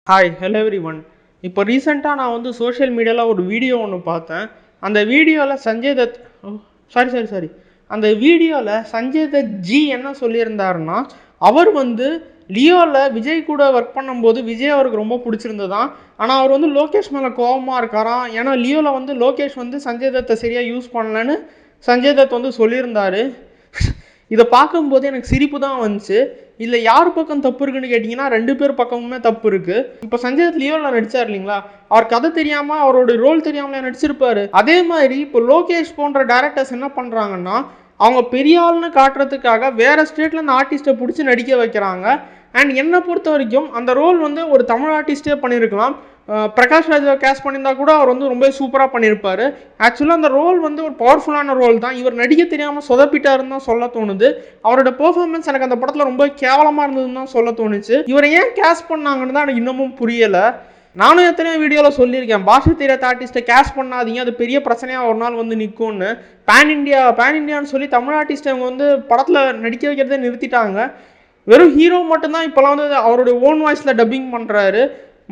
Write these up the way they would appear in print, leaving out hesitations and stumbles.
Hi hello every one. இப்போ ரீசெண்டாக நான் வந்து சோஷியல் மீடியாவில் ஒரு வீடியோ ஒன்று பார்த்தேன். அந்த வீடியோவில் சஞ்சய் தத் சாரி அந்த வீடியோவில் சஞ்சய் தத் ஜி என்ன சொல்லியிருந்தாருன்னா, அவர் வந்து லியோவில் விஜய் கூட ஒர்க் பண்ணும்போது விஜய் அவருக்கு ரொம்ப பிடிச்சிருந்ததான். ஆனால் அவர் வந்து லோகேஷ் மேலே கோபமாக இருக்காராம். ஏன்னா லியோவில் வந்து லோகேஷ் வந்து சஞ்சய் தத்தை சரியாக யூஸ் பண்ணலன்னு சஞ்சய் தத் வந்து சொல்லியிருந்தாரு. இதை பார்க்கும்போது எனக்கு சிரிப்பு தான் வந்துச்சு. இல்லை யார் பக்கம் தப்பு இருக்குன்னு கேட்டிங்கன்னா, ரெண்டு பேர் பக்கமுமே தப்பு இருக்குது. இப்போ சஞ்சய் தத் லியோவில் நடித்தார் இல்லைங்களா, அவர் கதை தெரியாமல் அவரோட ரோல் தெரியாமலே நடிச்சிருப்பாரு. அதே மாதிரி இப்போ லோகேஷ் போன்ற டேரக்டர்ஸ் என்ன பண்ணுறாங்கன்னா, அவங்க பெரிய ஆள்னு காட்டுறதுக்காக வேறு ஸ்டேட்லேருந்து ஆர்டிஸ்ட்டை பிடிச்சி நடிக்க வைக்கிறாங்க. அண்ட் என்னை பொறுத்த வரைக்கும் அந்த ரோல் வந்து ஒரு தமிழ் ஆர்டிஸ்டே பண்ணியிருக்கலாம். பிரகாஷ் ராஜா கேஸ்ட் பண்ணியிருந்தா கூட அவர் வந்து ரொம்ப சூப்பராக பண்ணியிருப்பார். ஆக்சுவலாக அந்த ரோல் வந்து ஒரு பவர்ஃபுல்லான ரோல் தான். இவர் நடிக்க தெரியாமல் சொதப்பிட்டாருன்னு தான் சொல்ல தோணுது. அவரோட பெர்ஃபார்மன்ஸ் எனக்கு அந்த படத்தில் ரொம்ப கேவலமாக இருந்ததுன்னு தான் சொல்ல தோணுச்சு. இவரை ஏன் கேஸ்ட் பண்ணாங்கன்னு தான் எனக்கு இன்னமும் புரியலை. நானும் எத்தனையோ வீடியோவில் சொல்லியிருக்கேன், பாஷை தெரியாத ஆர்டிஸ்ட்டை கேஸ்ட் பண்ணாதீங்க, அது பெரிய பிரச்சனையாக ஒரு நாள் வந்து நிற்கும்னு. பேன் இண்டியான்னு சொல்லி தமிழ் ஆர்டிஸ்ட்டை அவங்க வந்து படத்தில் நடிக்க வைக்கிறதே நிறுத்திட்டாங்க. வெறும் ஹீரோ மட்டும்தான் இப்போலாம் வந்து அவருடைய ஓன் வாய்ஸில் டப்பிங் பண்ணுறாரு.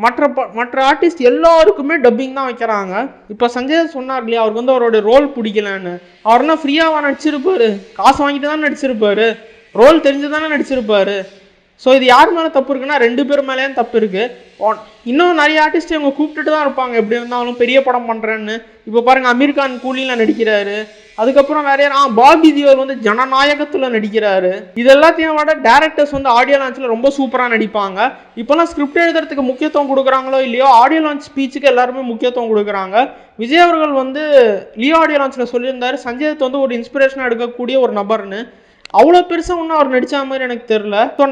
மற்ற ஆர்டிஸ்ட் எல்லாருக்குமே டப்பிங் தான் வைக்கிறாங்க. இப்போ சஞ்சய் சொன்னார் இல்லையா, அவருக்கு வந்து அவருடைய ரோல் பிடிக்கலன்னு. அவர்னா ஃப்ரீயாக நடிச்சிருப்பாரு, காசு வாங்கிட்டு தான் நடிச்சிருப்பாரு, ரோல் தெரிஞ்சு தானே நடிச்சிருப்பாரு. ஸோ இது யார் மேலே தப்பு இருக்குன்னா, ரெண்டு பேர் மேலேயும் தப்பு இருக்குது. இன்னும் நிறைய ஆர்டிஸ்ட் இவங்க கூப்பிட்டுட்டு தான் இருப்பாங்க, எப்படி இருந்தாலும் பெரிய படம் பண்ணுறேன்னு. இப்போ பாருங்கள், அமீர் கான் கூலியில் நடிக்கிறாரு. அதுக்கப்புறம் வேற யாரும் பாபி தியோல் வந்து ஜனநாயகத்தில் நடிக்கிறாரு. இது எல்லாத்தையும் விட டேரக்டர்ஸ் வந்து ஆடியோ லான்ச்சில் ரொம்ப சூப்பராக நடிப்பாங்க. இப்போலாம் ஸ்கிரிப்ட் எழுதுறதுக்கு முக்கியத்துவம் கொடுக்குறாங்களோ இல்லையோ, ஆடியோ லான்ச் ஸ்பீச்சுக்கு எல்லாருமே முக்கியத்துவம் கொடுக்குறாங்க. விஜய் அவர்கள் வந்து லியோ ஆடியோ லான்ச்சில் சொல்லியிருந்தாரு, சஞ்சய் தத் வந்து ஒரு இன்ஸ்பிரேஷனாக எடுக்கக்கூடிய ஒரு நபர்னு. அவ்வளோ பெருசாக ஒன்றும் அவர் நடித்த மாதிரி எனக்கு தெரில. ஸோ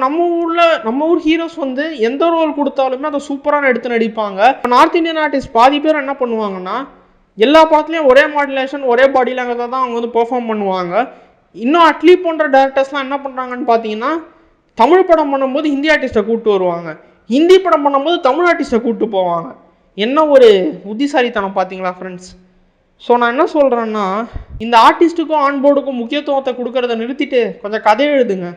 நம்ம ஊர் ஹீரோஸ் வந்து எந்த ரோல் கொடுத்தாலுமே அதை சூப்பராக எடுத்து நடிப்பாங்க. நார்த் இந்தியன் ஆர்டிஸ்ட் பாதி பேர் என்ன பண்ணுவாங்கன்னா, எல்லா படத்துலையும் ஒரே மாடுலேஷன் ஒரே பாடி லாங்குவேஜ் தான் அவங்க வந்து பெர்ஃபார்ம் பண்ணுவாங்க. இன்னும் அட்லி போன்ற டேரக்டர்ஸ்லாம் என்ன பண்ணுறாங்கன்னு பார்த்தீங்கன்னா, தமிழ் படம் பண்ணும்போது ஹிந்தி ஆர்டிஸ்ட்டை கூப்பிட்டு வருவாங்க, ஹிந்தி படம் பண்ணும்போது தமிழ் ஆர்டிஸ்ட்டை கூப்பிட்டு போவாங்க. என்ன ஒரு புத்திசாலித்தனம் பார்த்தீங்களா ஃப்ரெண்ட்ஸ்? ஸோ நான் என்ன சொல்கிறேன்னா, இந்த ஆர்டிஸ்ட்டுக்கும் ஆன்போர்டுக்கும் முக்கியத்துவத்தை கொடுக்கறத நிறுத்திட்டு கொஞ்சம் கதை எழுதுங்க.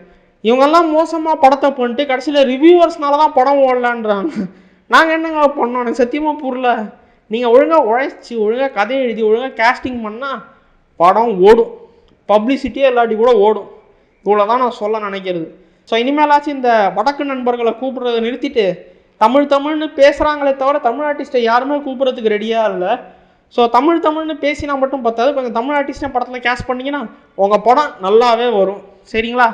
இவங்கெல்லாம் மோசமாக படத்தை பண்ணிட்டு கடைசியில் ரிவ்யூவர்ஸ்னால தான் படம் ஓடலான்றாங்க. நாங்கள் என்னங்க பண்ணோம்? எனக்கு சத்தியமாக புரியல. நீங்கள் ஒழுங்காக உழைச்சி ஒழுங்காக கதை எழுதி ஒழுங்காக கேஸ்டிங் பண்ணால் படம் ஓடும், பப்ளிசிட்டியே இல்லாட்டி கூட ஓடும். இவ்வளோ தான் நான் சொல்ல நினைக்கிறது. ஸோ இனிமேலாச்சும் இந்த வடக்கு நண்பர்களை கூப்பிட்றத நிறுத்திட்டு தமிழ்னு பேசுகிறாங்களே தவிர தமிழ் ஆர்டிஸ்ட்டை யாருமே கூப்பிட்றதுக்கு ரெடியாக இல்லை. ஸோ தமிழ்னு பேசினா மட்டும் பார்த்தாது, கொஞ்சம் தமிழ் ஆர்டிஸ்டே படத்தில் கேஸ்ட் பண்ணிங்கன்னா உங்கள் படம் நல்லாவே வரும். சரிங்களா?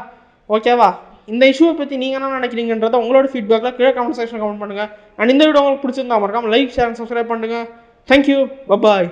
ஓகேவா? இந்த இஷ்யூவை பற்றி நீங்கள் என்ன நினைக்கிறீங்கன்றத உங்களோட ஃபீட்பேக்கில் கீழே கமெண்ட் செக்ஷனில் கமெண்ட் பண்ணுங்கள். அண்ட் இந்த வீடியோ உங்களுக்கு பிடிச்சிருந்தா மறக்காம லைக், ஷேர், சப்ஸ்கிரைப் பண்ணுங்கள். Thank you, bye bye.